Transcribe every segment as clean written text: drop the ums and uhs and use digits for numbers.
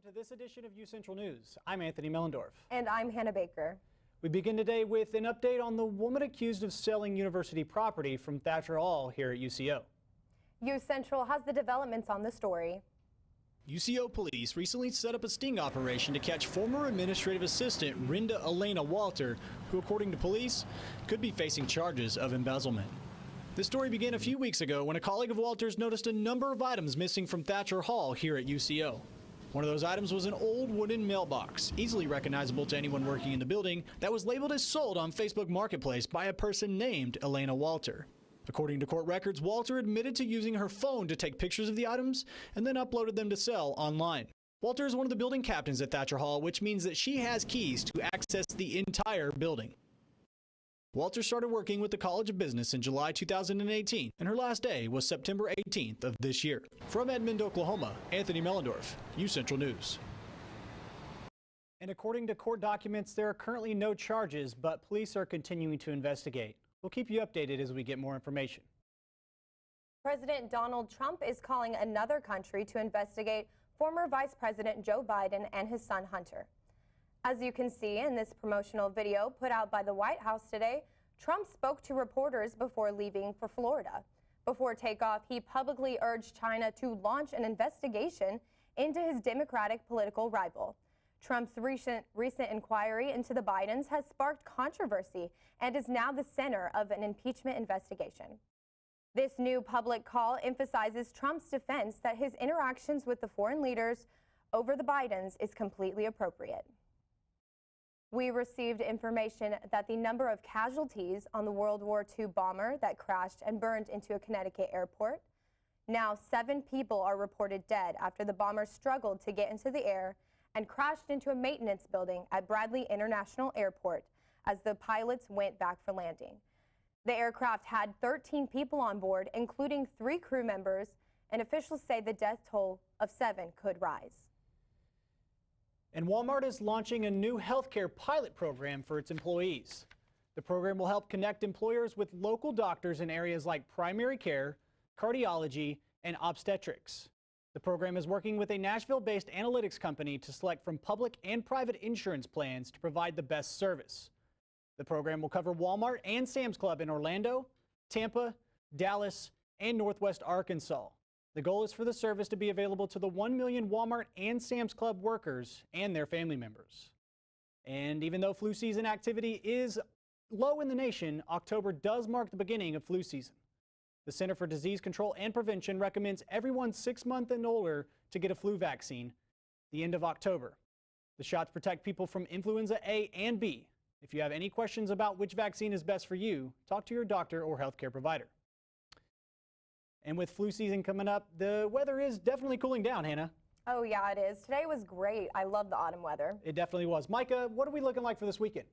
to this edition of UCentral News. I'm Anthony Mellendorf. And I'm Hannah Baker. We begin today with an update on the woman accused of selling university property from Thatcher Hall here at UCO. UCentral has the developments on the story. UCO police recently set up a sting operation to catch former administrative assistant Rynda Elena Walter, who, according to police, could be facing charges of embezzlement. This story began a few weeks ago when a colleague of Walter's noticed a number of items missing from Thatcher Hall here at UCO. One of those items was an old wooden mailbox, easily recognizable to anyone working in the building, that was labeled as sold on Facebook Marketplace by a person named Elena Walter. According to court records, Walter admitted to using her phone to take pictures of the items and then uploaded them to sell online. Walter is one of the building captains at Thatcher Hall, which means that she has keys to access the entire building. Walter started working with the College of Business in July 2018, and her last day was September 18th of this year. From Edmond, Oklahoma, Anthony Mellendorf, UCentral News. And according to court documents, there are currently no charges, but police are continuing to investigate. We'll keep you updated as we get more information. President Donald Trump is calling another country to investigate former Vice President Joe Biden and his son Hunter. As you can see in this promotional video put out by the White House today, Trump spoke to reporters before leaving for Florida. Before takeoff, he publicly urged China to launch an investigation into his Democratic political rival. Trump's recent inquiry into the Bidens has sparked controversy and is now the center of an impeachment investigation. This new public call emphasizes Trump's defense that his interactions with the foreign leaders over the Bidens is completely appropriate. We received information that the number of casualties on the World War II bomber that crashed and burned into a Connecticut airport. Now 7 people are reported dead after the bomber struggled to get into the air and crashed into a maintenance building at Bradley International Airport as the pilots went back for landing. The aircraft had 13 people on board, including 3 crew members, and officials say the death toll of 7 could rise. And Walmart is launching a new healthcare pilot program for its employees. The program will help connect employers with local doctors in areas like primary care, cardiology, and obstetrics. The program is working with a Nashville-based analytics company to select from public and private insurance plans to provide the best service. The program will cover Walmart and Sam's Club in Orlando, Tampa, Dallas, and Northwest Arkansas. The goal is for the service to be available to the 1 million Walmart and Sam's Club workers and their family members. And even though flu season activity is low in the nation, October does mark the beginning of flu season. The Center for Disease Control and Prevention recommends everyone 6 months and older to get a flu vaccine the end of October. The shots protect people from influenza A and B. If you have any questions about which vaccine is best for you, talk to your doctor or healthcare provider. And with flu season coming up, the weather is definitely cooling down, Hannah. Oh yeah, it is. Today was great. I love the autumn weather. It definitely was. Micah, what are we looking like for this weekend?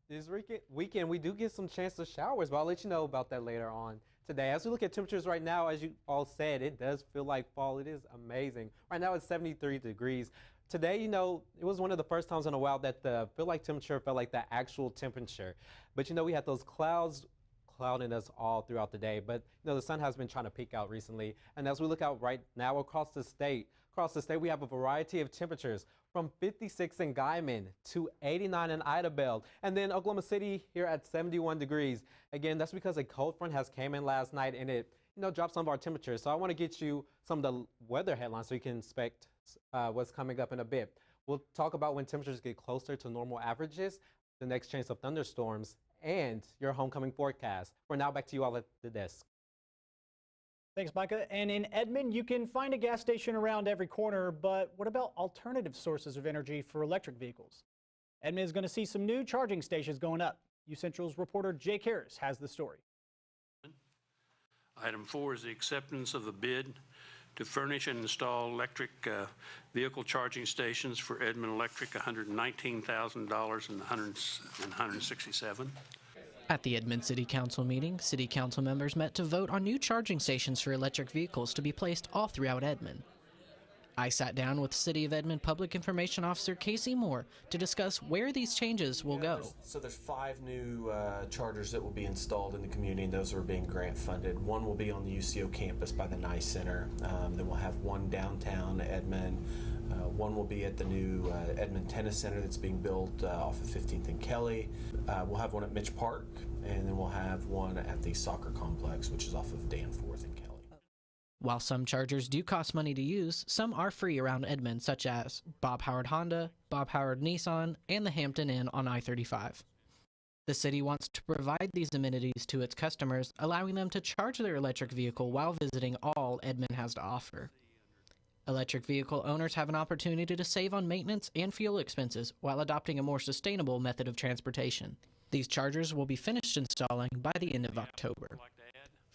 This weekend, we do get some chance of showers, but I'll let you know about that later on today. As we look at temperatures right now, as you all said, it does feel like fall. It is amazing. Right now it's 73 degrees. Today, you know, it was one of the first times in a while that the feel-like temperature felt like the actual temperature. But, you know, we had those clouds clouding us all throughout the day, but you know the sun has been trying to peek out recently. And as we look out right now across the state we have a variety of temperatures from 56 in Guyman to 89 in Idabel, and then Oklahoma City here at 71 degrees. Again, that's because a cold front has came in last night and it dropped some of our temperatures. So I want to get you some of the weather headlines so you can expect what's coming up in a bit. We'll talk about when temperatures get closer to normal averages, the next chance of thunderstorms, and your homecoming forecast. For now, back to you all at the desk. Thanks, Micah. And in Edmond, you can find a gas station around every corner, but what about alternative sources of energy for electric vehicles? Edmond is going to see some new charging stations going up. UCentral's reporter Jake Harris has the story. Item 4 is the acceptance of the bid to furnish and install electric vehicle charging stations for Edmond Electric, $119,000 and $167,000. At the Edmond City Council meeting, City Council members met to vote on new charging stations for electric vehicles to be placed all throughout Edmond. I sat down with City of Edmond Public Information Officer Casey Moore to discuss where these changes will go. There's 5 new chargers that will be installed in the community, and those are being grant funded. One will be on the UCO campus by the NICE Center. Then we'll have one downtown Edmond, One will be at the new Edmond Tennis Center that's being built off of 15th and Kelly. We'll have one at Mitch Park, and then we'll have one at the soccer complex, which is off of Danforth and Kelly. While some chargers do cost money to use, some are free around Edmond, such as Bob Howard Honda, Bob Howard Nissan, and the Hampton Inn on I-35. The city wants to provide these amenities to its customers, allowing them to charge their electric vehicle while visiting all Edmond has to offer. Electric vehicle owners have an opportunity to save on maintenance and fuel expenses while adopting a more sustainable method of transportation. These chargers will be finished installing by the end of October.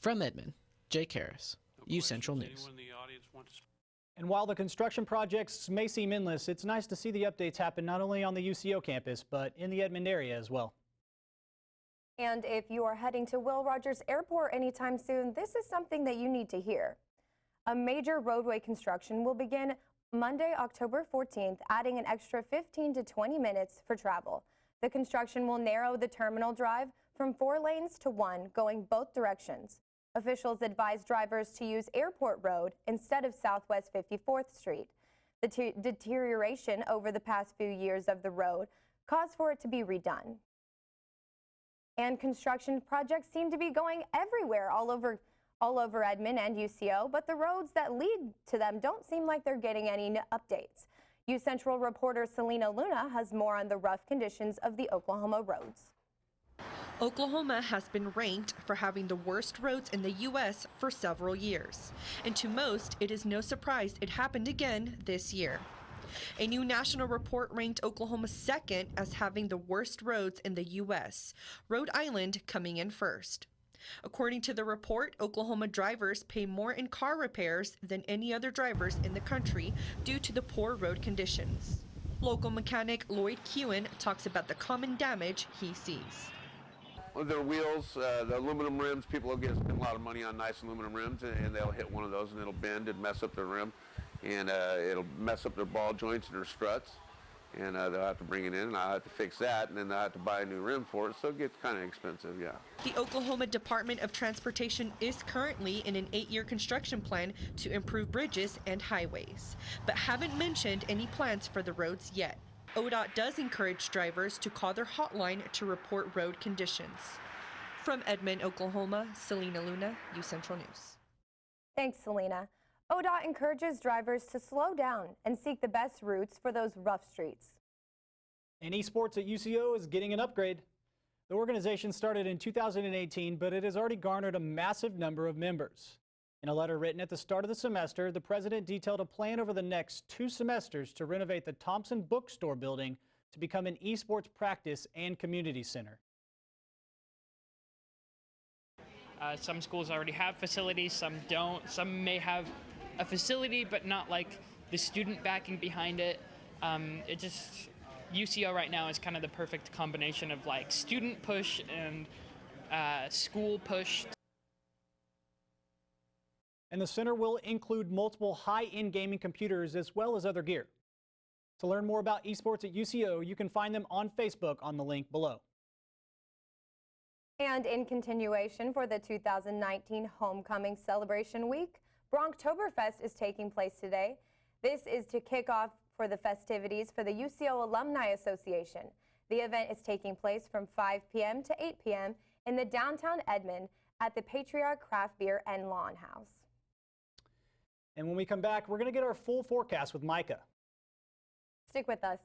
From Edmond, Jake Harris, UCentral News. And while the construction projects may seem endless, it's nice to see the updates happen not only on the UCO campus, but in the Edmond area as well. And if you are heading to Will Rogers Airport anytime soon, this is something that you need to hear. A major roadway construction will begin Monday, October 14th, adding an extra 15 to 20 minutes for travel. The construction will narrow the terminal drive from 4 lanes to 1, going both directions. Officials advise drivers to use Airport Road instead of Southwest 54th Street. The deterioration over the past few years of the road caused for it to be redone. And construction projects seem to be going everywhere all over Edmond and UCO, but the roads that lead to them don't seem like they're getting any updates. UCentral reporter Selena Luna has more on the rough conditions of the Oklahoma roads. Oklahoma has been ranked for having the worst roads in the U.S. for several years, and to most, it is no surprise it happened again this year. A new national report ranked Oklahoma second as having the worst roads in the U.S., Rhode Island coming in first. According to the report, Oklahoma drivers pay more in car repairs than any other drivers in the country due to the poor road conditions. Local mechanic Lloyd Kewen talks about the common damage he sees. With their wheels, the aluminum rims, people will spend a lot of money on nice aluminum rims, and they'll hit one of those and it'll bend and mess up their rim, and it'll mess up their ball joints and their struts, and they'll have to bring it in, and I'll have to fix that, and then they'll have to buy a new rim for it, so it gets kind of expensive, yeah. The Oklahoma Department of Transportation is currently in an 8-year construction plan to improve bridges and highways, but haven't mentioned any plans for the roads yet. ODOT does encourage drivers to call their hotline to report road conditions. From Edmond, Oklahoma, Selena Luna, UCentral News. Thanks, Selena. ODOT encourages drivers to slow down and seek the best routes for those rough streets. And esports at UCO is getting an upgrade. The organization started in 2018, but it has already garnered a massive number of members. In a letter written at the start of the semester, the president detailed a plan over the next 2 semesters to renovate the Thompson Bookstore building to become an esports practice and community center. Some schools already have facilities, some don't. Some may have a facility, but not like the student backing behind it. UCO right now is kind of the perfect combination of like student push and school push. And the center will include multiple high-end gaming computers as well as other gear. To learn more about esports at UCO, you can find them on Facebook on the link below. And in continuation for the 2019 Homecoming Celebration Week, Bronktoberfest is taking place today. This is to kick off for the festivities for the UCO Alumni Association. The event is taking place from 5 p.m. to 8 p.m. in the downtown Edmond at the Patriarch Craft Beer and Lawn House. And when we come back, we're going to get our full forecast with Micah. Stick with us.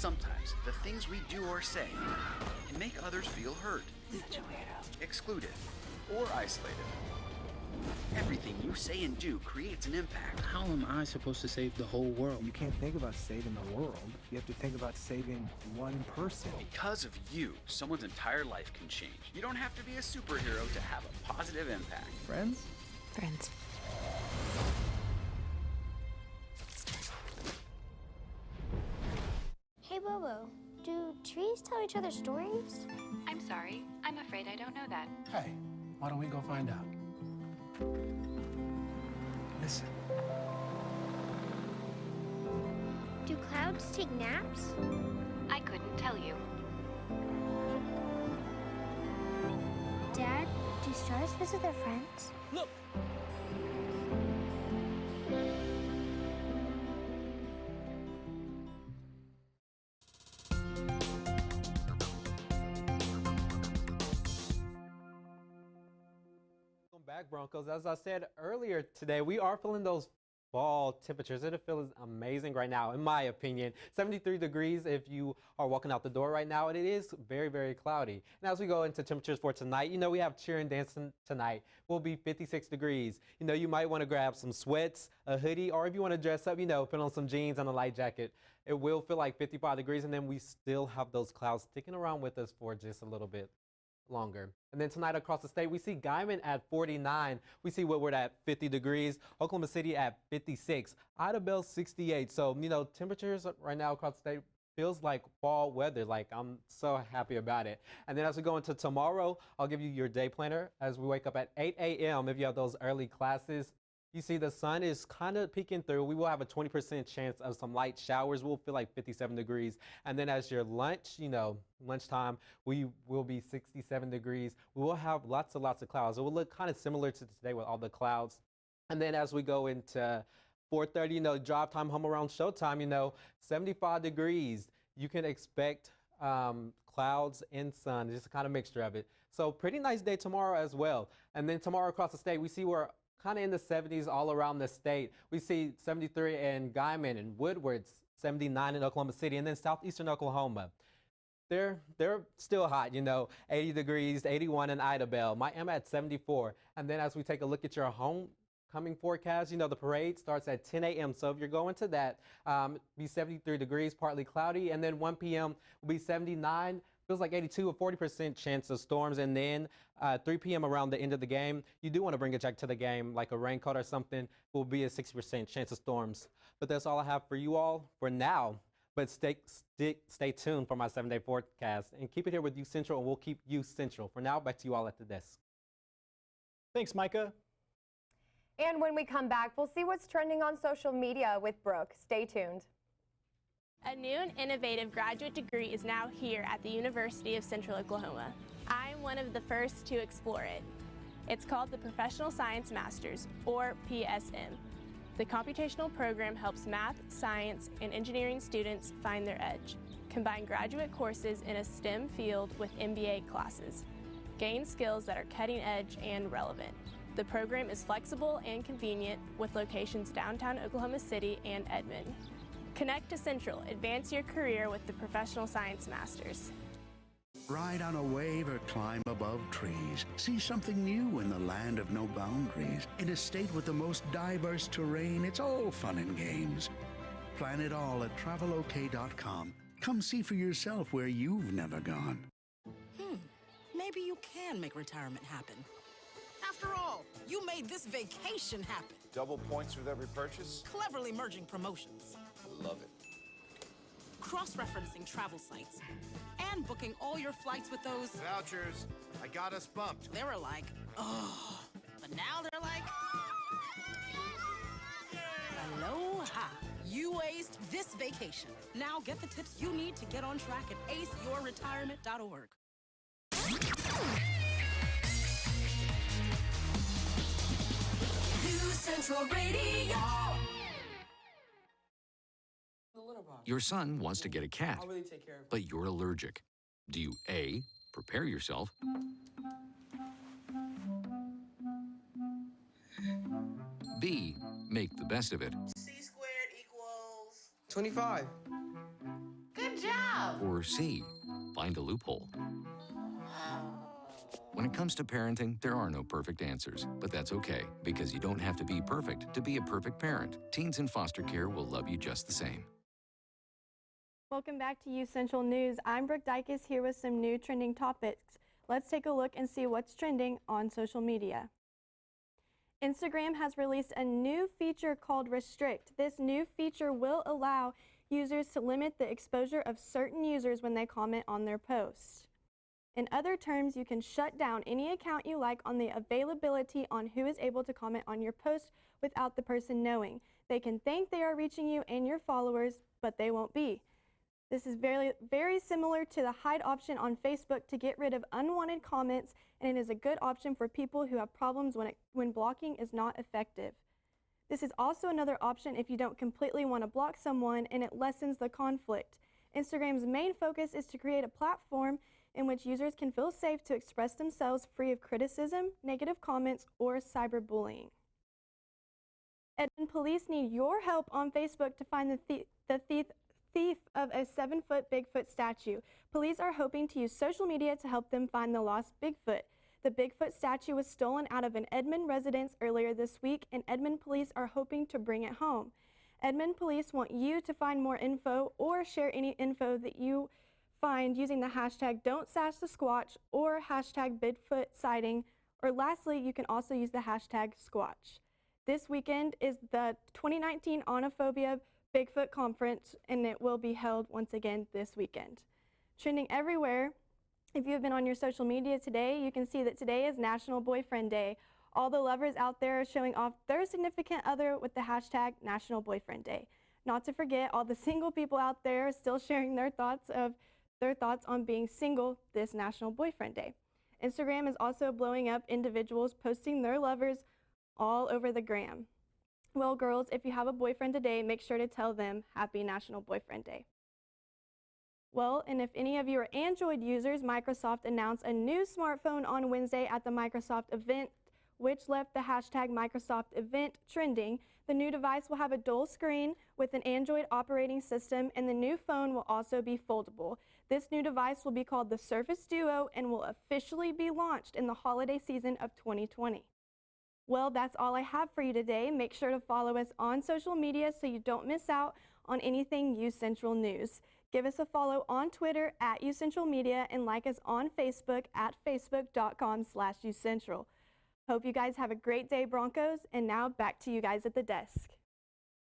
Sometimes the things we do or say can make others feel hurt, excluded, or isolated. Everything you say and do creates an impact. How am I supposed to save the whole world? You can't think about saving the world. You have to think about saving one person. Because of you, someone's entire life can change. You don't have to be a superhero to have a positive impact. Friends? Friends. Hey, Bobo, do trees tell each other stories? I'm sorry. I'm afraid I don't know that. Hey, why don't we go find out? Listen. Do clouds take naps? I couldn't tell you. Dad, do stars visit their friends? Look! Welcome back, Broncos. As I said earlier today, we are feeling those fall temperatures. It feels amazing right now, in my opinion. 73 degrees if you are walking out the door right now, and it is very, very cloudy. And as we go into temperatures for tonight, we have cheer and dancing tonight. Will be 56 degrees. You might want to grab some sweats, a hoodie, or if you want to dress up, put on some jeans and a light jacket. It will feel like 55 degrees, and then we still have those clouds sticking around with us for just a little bit longer. And then tonight across the state, we see Guyman at 49. We see Woodward at 50 degrees, Oklahoma City at 56, Idabel 68. So, temperatures right now across the state feels like fall weather. Like, I'm so happy about it. And then as we go into tomorrow, I'll give you your day planner as we wake up at 8 a.m. if you have those early classes. You see the sun is kind of peeking through. We will have a 20% chance of some light showers. We'll feel like 57 degrees. And then as your lunch, lunchtime, we will be 67 degrees. We will have lots of clouds. It will look kind of similar to today with all the clouds. And then as we go into 4:30, drive time home around showtime, 75 degrees. You can expect clouds and sun, just a kind of mixture of it. So pretty nice day tomorrow as well. And then tomorrow across the state, we see we're kind of in the 70s all around the state. We see 73 in Guyman and Woodward, 79 in Oklahoma City, and then southeastern Oklahoma. They're still hot, 80 degrees, 81 in Idabel. Miami at 74. And then as we take a look at your homecoming forecast, the parade starts at 10 a.m. So if you're going to that, be 73 degrees, partly cloudy, and then 1 p.m. will be 79. Feels like 82, a 40% chance of storms, and then 3 p.m. around the end of the game, you do want to bring a jacket to the game, like a raincoat or something, will be a 60% chance of storms. But that's all I have for you all for now. But stay tuned for my 7-day forecast, and keep it here with UCentral, and we'll keep UCentral. For now, back to you all at the desk. Thanks, Micah. And when we come back, we'll see what's trending on social media with Brooke. Stay tuned. A new and innovative graduate degree is now here at the University of Central Oklahoma. I'm one of the first to explore it. It's called the Professional Science Masters, or PSM. The computational program helps math, science, and engineering students find their edge. Combine graduate courses in a STEM field with MBA classes. Gain skills that are cutting edge and relevant. The program is flexible and convenient with locations downtown Oklahoma City and Edmond. Connect to Central. Advance your career with the Professional Science Masters. Ride on a wave or climb above trees. See something new in the land of no boundaries. In a state with the most diverse terrain, it's all fun and games. Plan it all at travelok.com. Come see for yourself where you've never gone. Maybe you can make retirement happen. After all, you made this vacation happen. Double points with every purchase? Cleverly merging promotions. Love it. Cross-referencing travel sites. And booking all your flights with those... Vouchers. I got us bumped. They were like, oh. But now they're like... Aloha. You aced this vacation. Now get the tips you need to get on track at aceyourretirement.org. UCentral Radio. Your son wants to get a cat, but you're allergic. Do you A, prepare yourself, B, make the best of it, C squared equals 25. Good job! Or C, find a loophole. When it comes to parenting, there are no perfect answers, but that's okay, because you don't have to be perfect to be a perfect parent. Teens in foster care will love you just the same. Welcome back to UCentral News. I'm Brooke Dykes here with some new trending topics. Let's take a look and see what's trending on social media. Instagram has released a new feature called Restrict. This new feature will allow users to limit the exposure of certain users when they comment on their posts. In other terms, you can shut down any account you like on the availability on who is able to comment on your post without the person knowing. They can think they are reaching you and your followers, but they won't be. This is very similar to the hide option on Facebook to get rid of unwanted comments, and it is a good option for people who have problems when blocking is not effective. This is also another option if you don't completely want to block someone, and it lessens the conflict. Instagram's main focus is to create a platform in which users can feel safe to express themselves free of criticism, negative comments, or cyberbullying. Edmond police need your help on Facebook to find the thief of a 7-foot Bigfoot statue. Police are hoping to use social media to help them find the lost Bigfoot. The Bigfoot statue was stolen out of an Edmond residence earlier this week, and Edmond police are hoping to bring it home. Edmond police want you to find more info or share any info that you find using the hashtag #Don'tSashTheSquatch or hashtag Bigfoot sighting, or lastly, you can also use the hashtag Squatch. This weekend is the 2019 Onophobia Bigfoot Conference, and it will be held once again this weekend. Trending everywhere, if you have been on your social media today, you can see that today is National Boyfriend Day. All the lovers out there are showing off their significant other with the hashtag National Boyfriend Day. Not to forget, all the single people out there are still sharing their thoughts on being single this National Boyfriend Day. Instagram is also blowing up individuals posting their lovers all over the gram. Well, girls, if you have a boyfriend today, make sure to tell them Happy National Boyfriend Day. Well, and if any of you are Android users, Microsoft announced a new smartphone on Wednesday at the Microsoft event, which left the hashtag Microsoft event trending. The new device will have a dual screen with an Android operating system, and the new phone will also be foldable. This new device will be called the Surface Duo and will officially be launched in the holiday season of 2020. Well, that's all I have for you today. Make sure to follow us on social media so you don't miss out on anything UCentral News. Give us a follow on Twitter at UCentral Media and like us on Facebook at facebook.com/UCentral. Hope you guys have a great day, Broncos, and now back to you guys at the desk.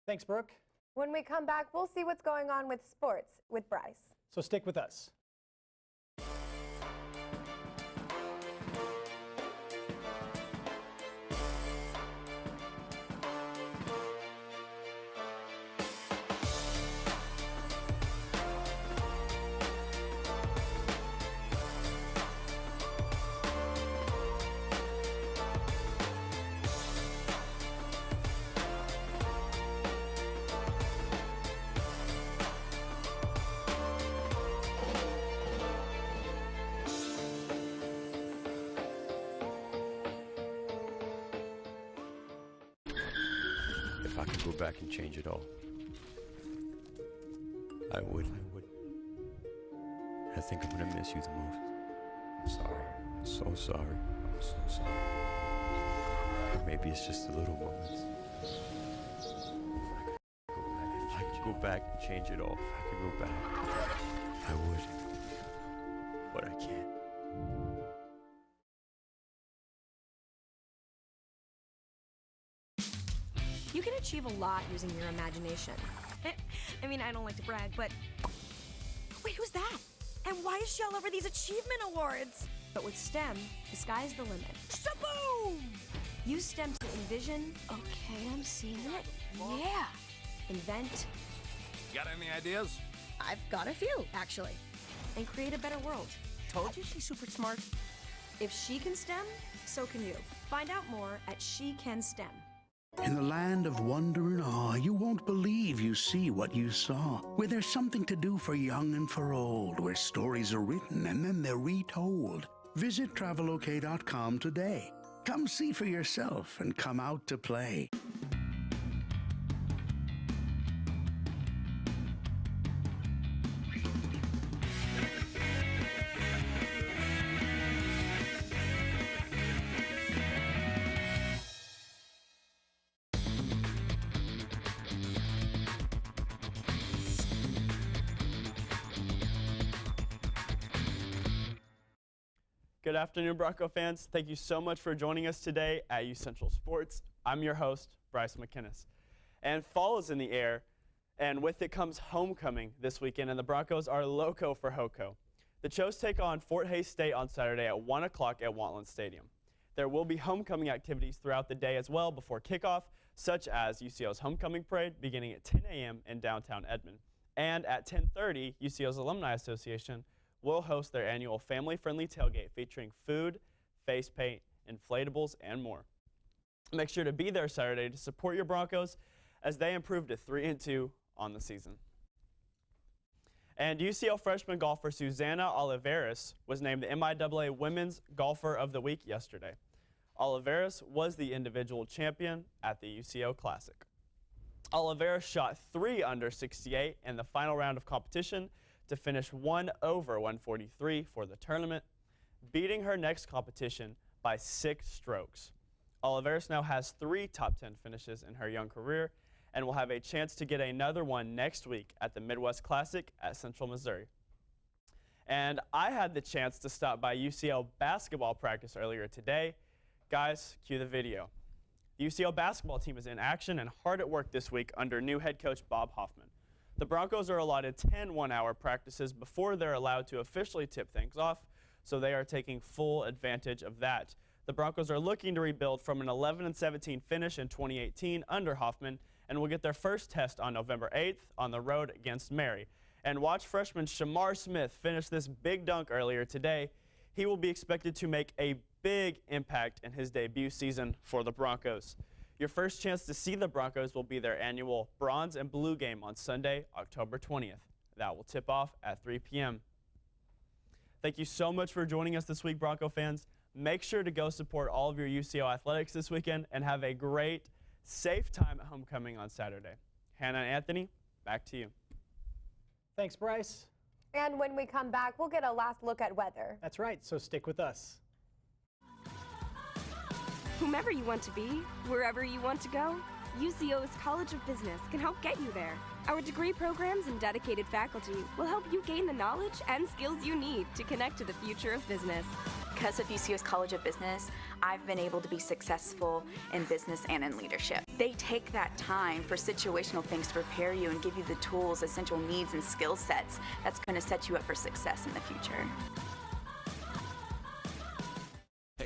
Thanks, Brooke. When we come back, we'll see what's going on with sports with Bryce. So stick with us. If I could go back and change it all, I would. I think I'm gonna miss you the most. I'm sorry. I'm so sorry. I'm so sorry. Maybe it's just the little moments. If I could go back and change it all, if I could go back, I would. But I can't. You can achieve a lot using your imagination. I mean, I don't like to brag, but... Wait, who's that? And why is she all over these achievement awards? But with STEM, the sky's the limit. Shaboom! Use STEM to envision... Okay, I'm seeing it. Yeah! Invent... Got any ideas? I've got a few, actually. And create a better world. Told you she's super smart. If she can STEM, so can you. Find out more at SheCanSTEM. In the land of wonder and awe, you won't believe you see what you saw. Where there's something to do for young and for old, where stories are written and then they're retold. Visit Travelok.com today. Come see for yourself and come out to play. Good afternoon, Bronco fans. Thank you so much for joining us today at UCentral Sports. I'm your host, Bryce McInnes. And fall is in the air, and with it comes homecoming this weekend, and the Broncos are loco for Hoco. The Chos take on Fort Hays State on Saturday at 1 o'clock at Wantland Stadium. There will be homecoming activities throughout the day as well before kickoff, such as UCO's homecoming parade beginning at 10 a.m. in downtown Edmond. And at 10:30, UCO's Alumni Association will host their annual family-friendly tailgate featuring food, face paint, inflatables, and more. Make sure to be there Saturday to support your Broncos as they improve to 3-2 on the season. And UCO freshman golfer Susana Oliveras was named the MIAA Women's Golfer of the Week yesterday. Oliveras was the individual champion at the UCO Classic. Oliveras shot 3 under 68 in the final round of competition to finish 1 over 143 for the tournament, beating her next competition by 6 strokes. Oliveras now has 3 top 10 finishes in her young career and will have a chance to get another one next week at the Midwest Classic at Central Missouri. And I had the chance to stop by UCO basketball practice earlier today. Guys, cue the video. The UCO basketball team is in action and hard at work this week under new head coach Bob Hoffman. The Broncos are allotted 10 one-hour practices before they're allowed to officially tip things off, so they are taking full advantage of that. The Broncos are looking to rebuild from an 11-17 finish in 2018 under Hoffman and will get their first test on November 8th on the road against Mary. And watch freshman Shamar Smith finish this big dunk earlier today. He will be expected to make a big impact in his debut season for the Broncos. Your first chance to see the Broncos will be their annual Bronze and Blue game on Sunday, October 20th. That will tip off at 3 p.m. Thank you so much for joining us this week, Bronco fans. Make sure to go support all of your UCO athletics this weekend and have a great, safe time at homecoming on Saturday. Hannah and Anthony, back to you. Thanks, Bryce. And when we come back, we'll get a last look at weather. That's right, so stick with us. Whomever you want to be, wherever you want to go, UCO's College of Business can help get you there. Our degree programs and dedicated faculty will help you gain the knowledge and skills you need to connect to the future of business. Because of UCO's College of Business, I've been able to be successful in business and in leadership. They take that time for situational things to prepare you and give you the tools, essential needs, and skill sets that's going to set you up for success in the future.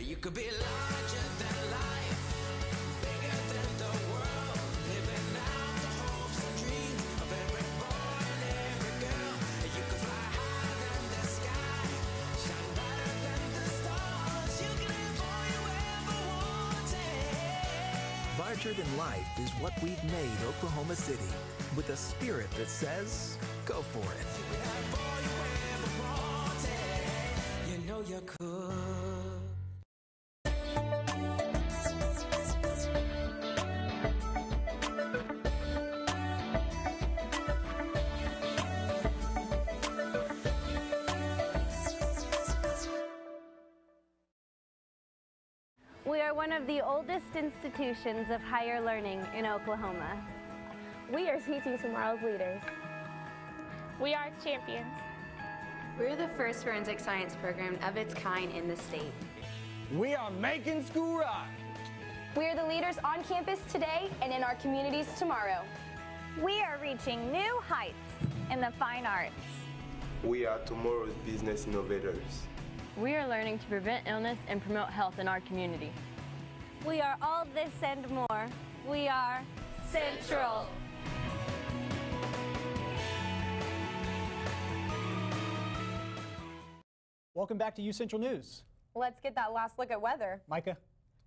You could be larger than life, bigger than the world, living out the hopes and dreams of every boy and every girl. You could fly higher than the sky, shine brighter than the stars. You can have all you ever wanted. Larger than life is what we've made Oklahoma City, with a spirit that says, go for it. You can have all you ever wanted. You know you could. We are one of the oldest institutions of higher learning in Oklahoma. We are teaching tomorrow's leaders. We are champions. We're the first forensic science program of its kind in the state. We are making school rock. We are the leaders on campus today and in our communities tomorrow. We are reaching new heights in the fine arts. We are tomorrow's business innovators. We are learning to prevent illness and promote health in our community. We are all this and more. We are Central. Welcome back to UCentral News. Let's get that last look at weather. Micah,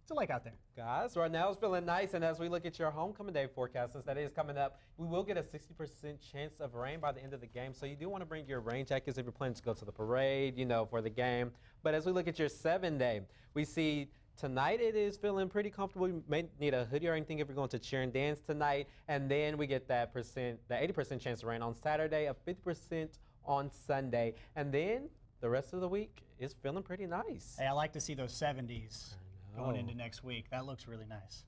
what's it like out there? Guys, right now it's feeling nice, and as we look at your homecoming day forecast, since that is coming up, we will get a 60% chance of rain by the end of the game. So you do want to bring your rain jackets if you're planning to go to the parade, you know, for the game. But as we look at your 7-day, we see tonight it is feeling pretty comfortable. You may need a hoodie or anything if you're going to cheer and dance tonight. And then we get that 80% chance of rain on Saturday, a 50% on Sunday. And then the rest of the week is feeling pretty nice. Hey, I like to see those 70s going into next week. That looks really nice.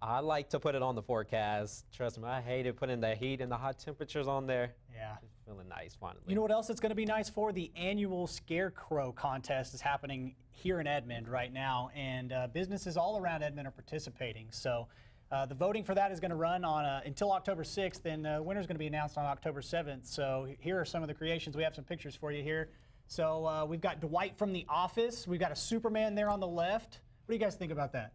I like to put it on the forecast. Trust me, I hate it putting the heat and the hot temperatures on there. Yeah. It's feeling nice finally. You know what else it's going to be nice for? The annual Scarecrow contest is happening here in Edmond right now, and businesses all around Edmond are participating. So the voting for that is going to run on until October 6th, and the winner is going to be announced on October 7th. So here are some of the creations. We have some pictures for you here. So we've got Dwight from The Office. We've got a Superman there on the left. What do you guys think about that?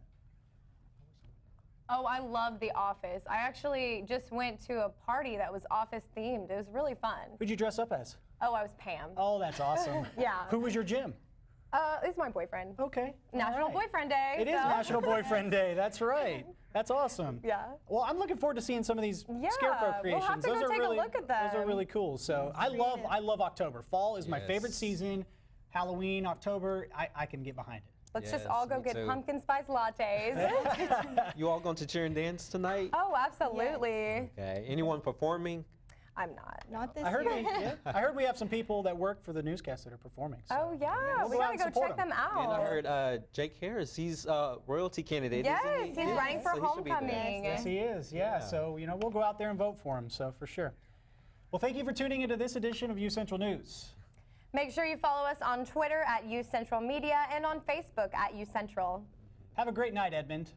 Oh, I love The Office. I actually just went to a party that was Office themed. It was really fun. Who'd you dress up as? Oh, I was Pam. Oh, that's awesome. Yeah. Who was your Jim? It's my boyfriend. Okay. National Boyfriend Day. It is National Boyfriend Day. That's right. That's awesome. Yeah. Well, I'm looking forward to seeing some of these Scarecrow creations. We'll have to go take a look at them. Those are really cool. So I love October. Fall is my favorite season. Halloween, October, I can get behind it. Let's just all go get pumpkin spice lattes. You all going to cheer and dance tonight? Oh, absolutely. Okay. Anyone performing? I'm not. Not this I heard year. I heard we have some people that work for the Newscast that are performing. So. Oh, yeah. We'll We got to out and go support check them out. And I heard Jake Harris, he's a royalty candidate, Yes, isn't he? he's running for So he should be there. homecoming. Yes, he is. Yeah. So, you know, we'll go out there and vote for him. So, for sure. Well, thank you for tuning into this edition of UCentral News. Make sure you follow us on Twitter at UCentral Media and on Facebook at UCentral. Have a great night, Edmond.